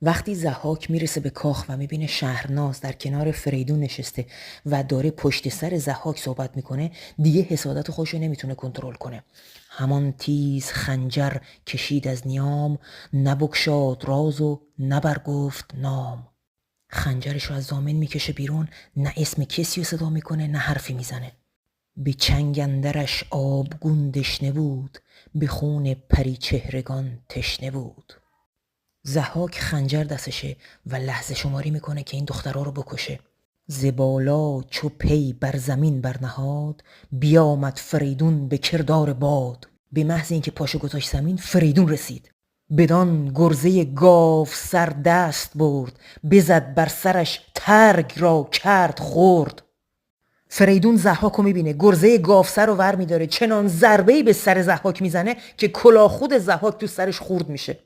وقتی ضحاک میرسه به کاخ و میبینه شهرناز در کنار فریدون نشسته و داره پشت سر ضحاک صحبت میکنه، دیگه حسادت خودشو نمیتونه کنترل کنه. همان تیز خنجر کشید از نیام، نبگشاد راز و نبرگفت نام. خنجرش رو از دامن میکشه بیرون، نه اسم کسی رو صدا میکنه نه حرفی میزنه. به چنگ اندرش آبگون دشنه بود، به خون پری چهرگان تشنه بود. ضحاک خنجر دستشه و لحظه شماری میکنه که این دخترها رو بکشه. ز بالا چو پی بر زمین برنهاد، بیامد فریدون به کردار باد. به محض اینکه پاشو گذاشت زمین، فریدون رسید. بدان گرزه گاو سر دست برد، بزد بر سرش ترگ را کرد خورد. فریدون ضحاک رو میبینه، گرزه گاوسر رو ور میداره، چنان ضربه‌ای به سر ضحاک میزنه که کلاه خود ضحاک تو سرش خورد میشه.